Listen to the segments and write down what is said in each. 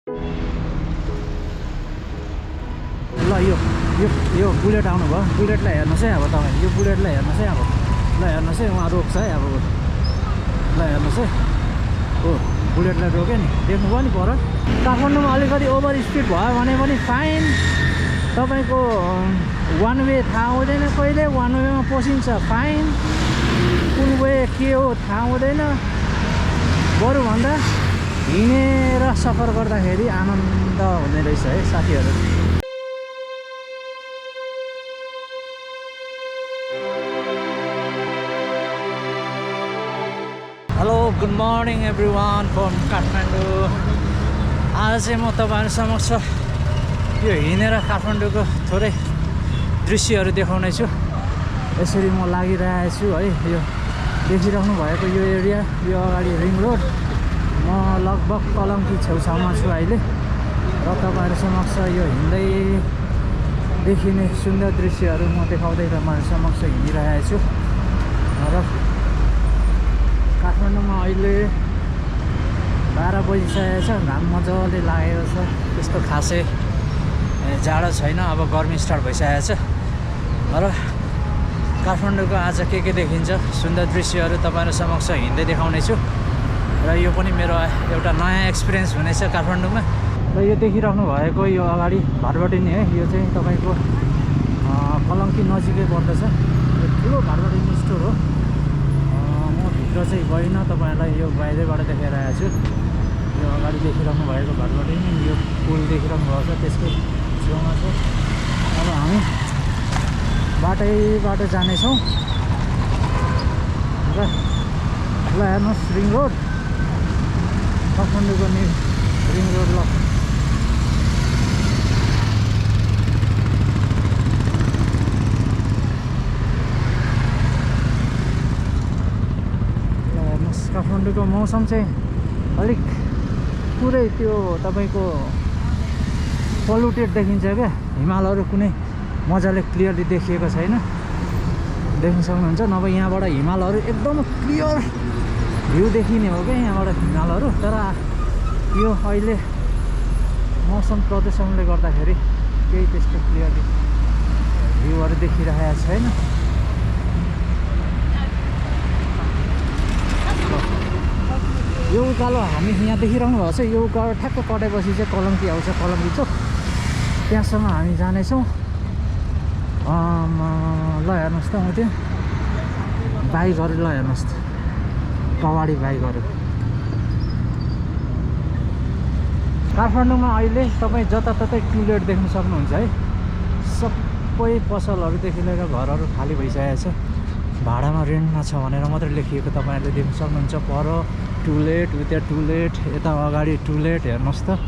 ल यो बुलेट आउनुभयो बुलेटलाई हेर्नुहोस् है अब तपाईँ यो बुलेटलाई हेर्नुहोस् है अब ल हेर्नुहोस् है उहाँ रोक्छ है अब ल हेर्नुहोस् है हो बुलेटलाई रोक्यो नि देख्नुभयो नि पर काठमाडौँमा अलिकति ओभर स्पिड भयो भने पनि फाइन तपाईँको वान वे थाहा हुँदैन कहिले वान वेमा पसिन्छ फाइन कुन वे के हो थाहा हुँदैन बरुभन्दा हिँडेर सफर गर्दाखेरि आनन्द हुने रहेछ है साथीहरू hello good morning everyone from Kathmandu आज चाहिँ म तपाईँहरू समक्ष यो हिँडेर काठमाडौँको थोरै दृश्यहरू देखाउने छु यसरी म लागिरहेको छु है यो देखिराख्नु भएको यो एरिया यो अगाडि रिङ रोड म लगभग कलङ्की छेउछाउमा छु अहिले र तपाईँहरू समक्ष यो हिँड्दै देखिने सुन्दर दृश्यहरू म देखाउँदै तपाईँहरू समक्ष हिँडिरहेको छु र काठमाडौँमा अहिले 12 बजिसकेको छ घाम मजाले लागेको छ त्यस्तो खासै जाडो छैन अब गर्मी स्टार्ट भइसकेको छ र काठमाडौँको आज के देखिन्छ सुन्दर दृश्यहरू तपाईँहरू समक्ष हिँड्दै देखाउने छु र यो पनि मेरो एउटा नयाँ एक्सपिरियन्स हुनेछ काठमाडौँमा र यो देखिराख्नु भएको यो अगाडि भाटबडी है यो चाहिँ तपाईँको कलङ्की नजिकै पर्दछ यो ठुलो भाटबडी स्टोर हो म भित्र चाहिँ गइनँ तपाईँहरूलाई यो बाहिरैबाट देखाइरहेको छु यो अगाडि देखिराख्नु भएको भाटबडी यो पुल देखिराख्नु भएको छ त्यसकै छेउमा छ अब हामी बाटैबाट जानेछौँ र ल हेर्नुहोस् रिङ रोड काठमाडौँको नि रिङ रोड ल हेर्नुहोस् काठमाडौँको मौसम चाहिँ अलिक पुरै त्यो तपाईँको पल्युटेड देखिन्छ क्या हिमालहरू कुनै मजाले क्लियरली देखिएको छैन देख्न सक्नुहुन्छ नभए यहाँबाट हिमालहरू एकदम क्लियर भ्यू देखिने हो क्या यहाँबाट हिमालहरू तर यो अहिले मौसम प्रदूषणले गर्दाखेरि केही त्यस्तो क्लियरली भ्यूहरू देखिरहेको छैन यो उकालो हामी यहाँ देखिरहनु भएको छ यो उकालो ठ्याक्क कटेपछि चाहिँ कलङ्की आउँछ कलङ्की चोक त्यहाँसम्म हामी जानेछौँ ल हेर्नुहोस् त म त्यो बाइकहरू ल हेर्नुहोस् त कवाडी बाइकहरू काठमाडौँमा अहिले तपाईँ जताततै टुलेट देख्न सक्नुहुन्छ है सबै पसलहरूदेखि लिएर घरहरू खाली भइसकेको छ भाडामा रेन्टमा छ भनेर मात्रै लेखिएको तपाईँहरूले देख्न सक्नुहुन्छ पर टुलेट उता टुलेट यता अगाडि टुलेट हेर्नुहोस् त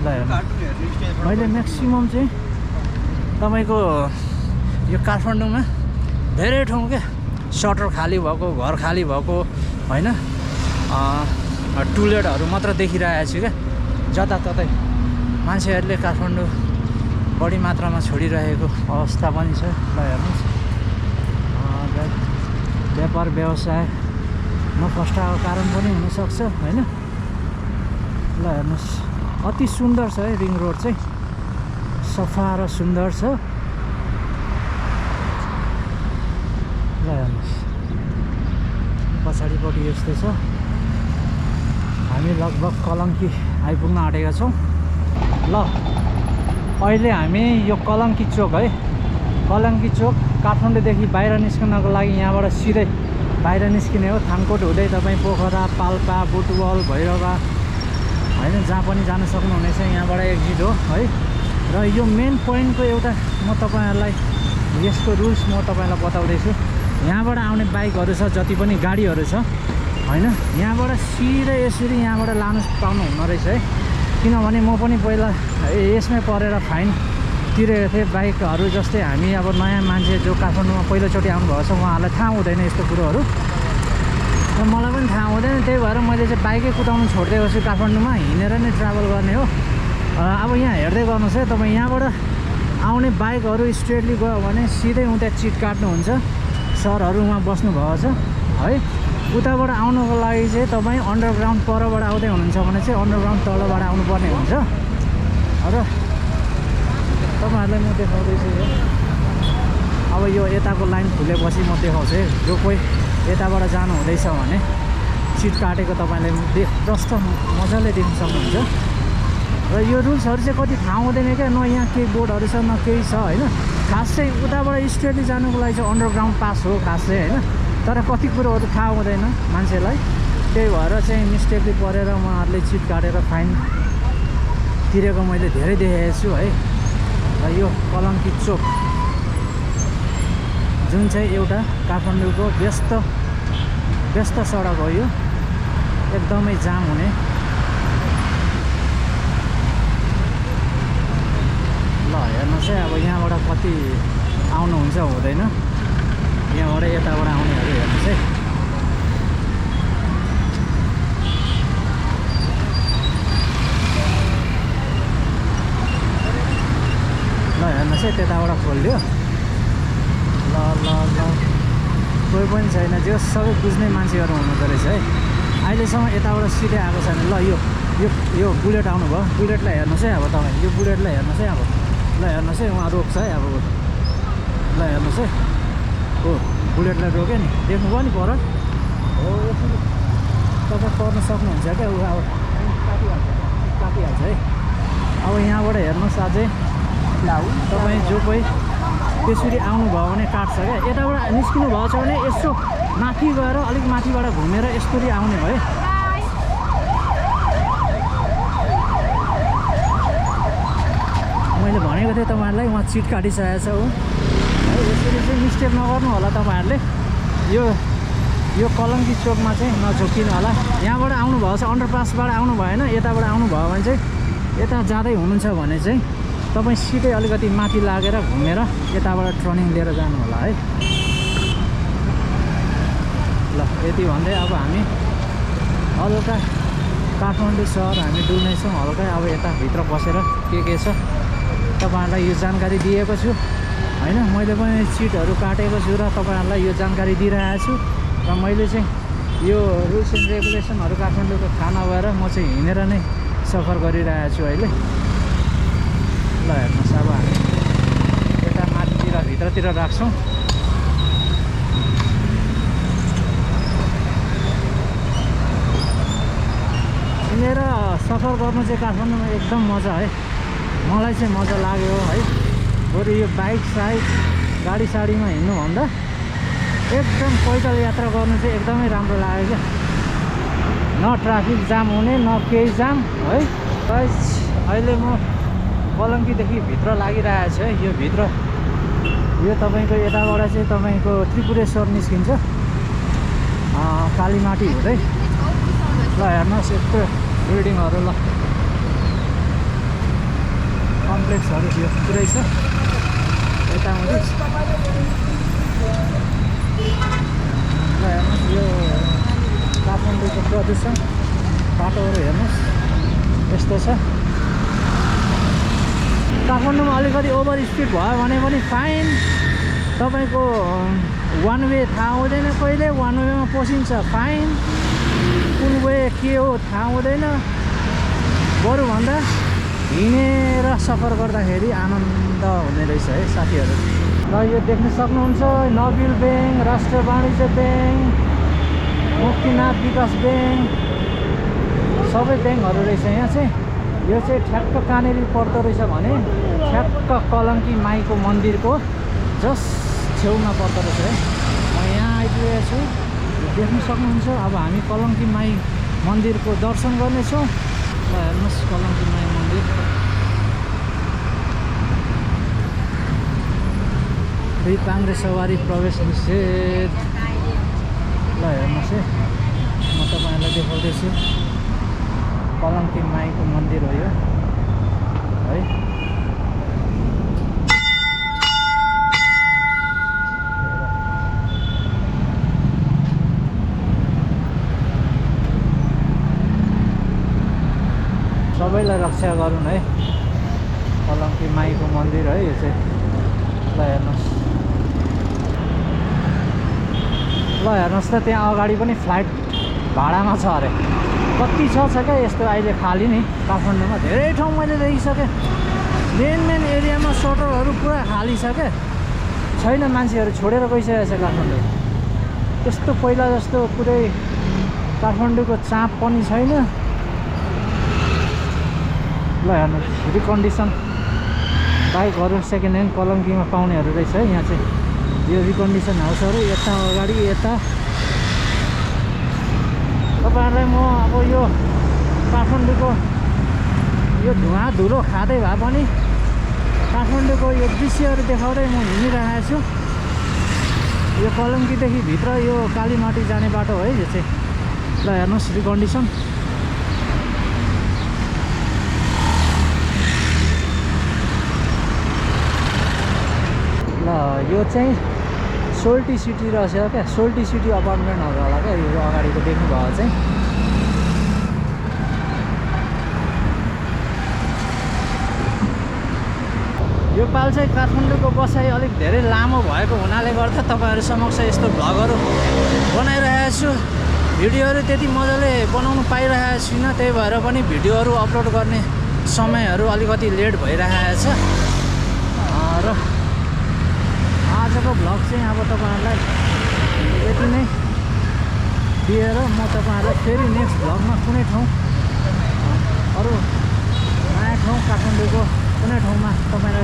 ल हेर्नुहोस् मैले म्याक्सिमम् चाहिँ तपाईँको यो काठमाडौँमा धेरै ठाउँ क्या सटर खाली भएको घर खाली भएको होइन टुलेटहरू मात्र देखिरहेको छु क्या जताततै मान्छेहरूले काठमाडौँ बढी मात्रामा छोडिरहेको अवस्था पनि छ ल हेर्नुहोस् व्यापार व्यवसाय नफस्टाएको कारण पनि हुनसक्छ होइन ल हेर्नुहोस् अति सुन्दर छ है रिङ रोड चाहिँ सफा र सुन्दर छ ल हेर्नुहोस् पछाडिपट्टि यस्तै छ हामी लगभग कलङ्की आइपुग्न आँटेका छौँ ल अहिले हामी यो कलङ्की चोक है कलङ्की चोक काठमाडौँदेखि बाहिर निस्कनको लागि यहाँबाट सिधै बाहिर निस्किने हो थानकोट हुँदै तपाईँ पोखरा पाल्पा बुटवल भैरवा होइन जहाँ पनि जान सक्नुहुनेछ यहाँबाट एक्जिट हो है र यो मेन पोइन्टको एउटा म तपाईँहरूलाई यसको रुल्स म तपाईँलाई बताउँदैछु यहाँबाट आउने बाइकहरू छ जति पनि गाडीहरू छ होइन यहाँबाट सिधै यसरी यहाँबाट लानु पाउनु हुँदो रहेछ है किनभने म पनि पहिला यसमै परेर फाइन तिरेको थिएँ बाइकहरू जस्तै हामी अब नयाँ मान्छे जो काठमाडौँमा पहिलोचोटि आउनुभएको छ उहाँहरूलाई थाहा हुँदैन यस्तो कुरोहरू र मलाई पनि थाहा हुँदैन त्यही भएर मैले चाहिँ बाइकै कुदाउनु छोडिदिएको छु काठमाडौँमा हिँडेर नै ट्राभल गर्ने हो अब यहाँ हेर्दै गर्नुहोस् है तपाईँ यहाँबाट आउने बाइकहरू स्ट्रेटली गयो भने सिधै उता चिट काट्नुहुन्छ सरहरू उहाँ बस्नुभएको छ है उताबाट आउनुको लागि चाहिँ तपाईँ अन्डरग्राउन्ड परबाट आउँदै हुनुहुन्छ भने चाहिँ अन्डरग्राउन्ड तलबाट आउनुपर्ने हुन्छ र तपाईँहरूलाई म देखाउँदैछु यो अब यो यताको लाइन खुलेपछि म देखाउँछु है जो कोही यताबाट जानु हुँदैछ भने सिट काटेको तपाईँले जस्तो मजाले देख्न सक्नुहुन्छ र यो रुल्सहरू चाहिँ कति थाहा हुँदैन क्या न यहाँ केही बोर्डहरू छ न केही छ होइन खास चाहिँ उताबाट स्ट्रेटली जानुको लागि चाहिँ अन्डरग्राउन्ड पास हो खास चाहिँ होइन तर कति कुरोहरू थाहा हुँदैन मान्छेलाई त्यही भएर चाहिँ मिस्टेकली परेर उहाँहरूले चिट काटेर फाइन तिरेको मैले धेरै देखेको छु है र यो कलङ्की चोक जुन चाहिँ एउटा काठमाडौँको व्यस्त सडक हो यो एकदमै जाम हुने ल हेर्नुहोस् है अब यहाँबाट कति आउनुहुन्छ हुँदैन यहाँबाट यताबाट आउनेहरू हेर्नुहोस् है ल हेर्नुहोस् है त्यताबाट खोलिदियो ल ल ल कोही पनि छैन जो सबै बुझ्ने मान्छेहरू हुनुहुँदो रहेछ है अहिलेसम्म यताबाट सिधै आएको छैन ल यो बुलेट आउनुभयो बुलेटलाई हेर्नुहोस् है अब तपाईँ यो बुलेटलाई हेर्नुहोस् है अब ल हेर्नुहोस् है उहाँ रोक्छ है अब ल हेर्नुहोस् है हो बुलेटलाई रोक्यो नि देख्नुभयो नि पर हो तपाईँ पर्न सक्नुहुन्छ क्या ऊ अब काटिहाल्छ है अब यहाँबाट हेर्नुहोस् अझै तपाईँ जो कोही त्यसरी आउनुभयो भने काट्छ क्या यताबाट निस्किनु भएको छ भने यसो माथि गएर अलिक माथिबाट घुमेर यसरी आउने भयो मैले भनेको थिएँ तपाईँहरूलाई उहाँ चिट काटिसकेको छ हो है यसरी चाहिँ मिस्टेक नगर्नु होला तपाईँहरूले यो कलङ्की चोकमा चाहिँ नझोकिनु होला यहाँबाट आउनुभएको छ अन्डरपासबाट आउनु भएन यताबाट आउनुभयो भने चाहिँ यता जाँदै हुनुहुन्छ भने चाहिँ तपाईँ सिधै अलिकति माथि लागेर घुमेर यताबाट टर्निङ लिएर जानु होला है ल यति भन्दै अब हामी हल्का काठमाडौँ सहर हामी डुल्नेछौँ हल्का अब यता भित्र बसेर के छ तपाईँहरूलाई यो जानकारी दिएको छु होइन मैले पनि चिटहरू काटेको छु र तपाईँहरूलाई यो जानकारी दिइरहेको छु र मैले चाहिँ यो रुल्स एन्ड रेगुलेसनहरू काठमाडौँको थाहा नभएर म चाहिँ हिँडेर नै सफर गरिरहेको छु अहिले ल हेर्नुहोस् अब हामी यता माथितिर भित्रतिर राख्छौँ हिँडेर सफर गर्नु चाहिँ काठमाडौँमा एकदम मजा है मलाई चाहिँ मजा लाग्यो है बरु यो बाइक साइक गाडी साडीमा हिँड्नुभन्दा एकदम पैदल यात्रा गर्नु चाहिँ एकदमै राम्रो लाग्यो क्या न ट्राफिक जाम हुने न केही जाम है अहिले म कलङ्कीदेखि भित्र लागिरहेको छु है यो भित्र यो तपाईँको यताबाट चाहिँ तपाईँको त्रिपुरेश्वर निस्किन्छ कालीमाटी हुँदै ल हेर्नुहोस् यस्तो बिल्डिङहरू ल कम्प्लेक्सहरू यो पुरै छ यतामुनि ल हेर्नुहोस् यो काठमाडौँको प्रदूषण बाटोहरू हेर्नुहोस् यस्तो छ काठमाडौँमा अलिकति ओभर स्पिड भयो भने पनि फाइन तपाईँको वान वे थाहा हुँदैन कहिले वान वेमा पसिन्छ फाइन कुन वे के हो थाहा हुँदैन बरुभन्दा हिँडेर सफर गर्दाखेरि आनन्द हुने रहेछ है साथीहरू र यो देख्न सक्नुहुन्छ नबिल ब्याङ्क राष्ट्रिय वाणिज्य ब्याङ्क मुक्तिनाथ विकास ब्याङ्क सबै ब्याङ्कहरू रहेछ यहाँ चाहिँ यो चाहिँ ठ्याक्क कहाँनिर पर्दो रहेछ भने ठ्याक्क कलङ्की माईको मन्दिरको जस्ट छेउमा पर्दो रहेछ है म यहाँ आइपुगेको छु देख्न सक्नुहुन्छ अब हामी कलङ्की माई मन्दिरको दर्शन गर्नेछौँ ल हेर्नुहोस् कलङ्की माई मन्दिर दुई पाङ्रे सवारी प्रवेश निषेध ल हेर्नुहोस् है म तपाईँहरूलाई देखाउँदैछु कलङ्की माईको मन्दिर हो यो है सबैलाई रक्षा गरून् है कलङ्की माईको मन्दिर है यो चाहिँ ल हेर्नुहोस् ल हेर्नुहोस् त त्यहाँ अगाडि पनि फ्लाइट भाडामा छ अरे कति छ क्या यस्तो अहिले खाली नि काठमाडौँमा धेरै ठाउँ मैले देखिसकेँ मेन एरियामा सटरहरू पुरा खाली छ क्या छैन मान्छेहरू छोडेर गइसकेको छ काठमाडौँ त्यस्तो पहिला जस्तो पुरै काठमाडौँको चाप पनि छैन ल हेर्नुहोस् रिकन्डिसन बाइकहरू सेकेन्ड ह्यान्ड कलङ्कीमा पाउनेहरू रहेछ है यहाँ चाहिँ यो रिकन्डिसन हाउसहरू यता अगाडि यता तपाईँहरूलाई म अब यो काठमाडौँको यो धुवा धुलो खाँदै भए पनि काठमाडौँको यो दृश्यहरू देखाउँदै म हिँडिरहेको छु यो कलङ्कीदेखि भित्र यो कालीमाटी जाने बाटो है यो चाहिँ ल हेर्नुहोस् रिकन्डिसन ल यो चाहिँ सोल्टी सिटी रहेछ क्या सोल्टी सिटी अपार्टमेन्टहरू होला क्या यो अगाडिको देख्नुभयो चाहिँ यो पाल चाहिँ काठमाडौँको बसाइ अलिक धेरै लामो भएको हुनाले गर्दा तपाईँहरू समक्ष यस्तो भ्लगहरू बनाइरहेको छु भिडियोहरू त्यति मजाले बनाउनु पाइरहेको छुइनँ त्यही भएर पनि भिडियोहरू अपलोड गर्ने समयहरू अलिकति लेट भइरहेको छ र आजको भ्लग चाहिँ अब तपाईँहरूलाई यति नै दिएर म तपाईँहरूलाई फेरि नेक्स्ट भ्लगमा कुनै ठाउँ अरू नयाँ ठाउँ काठमाडौँको कुनै ठाउँमा तपाईँलाई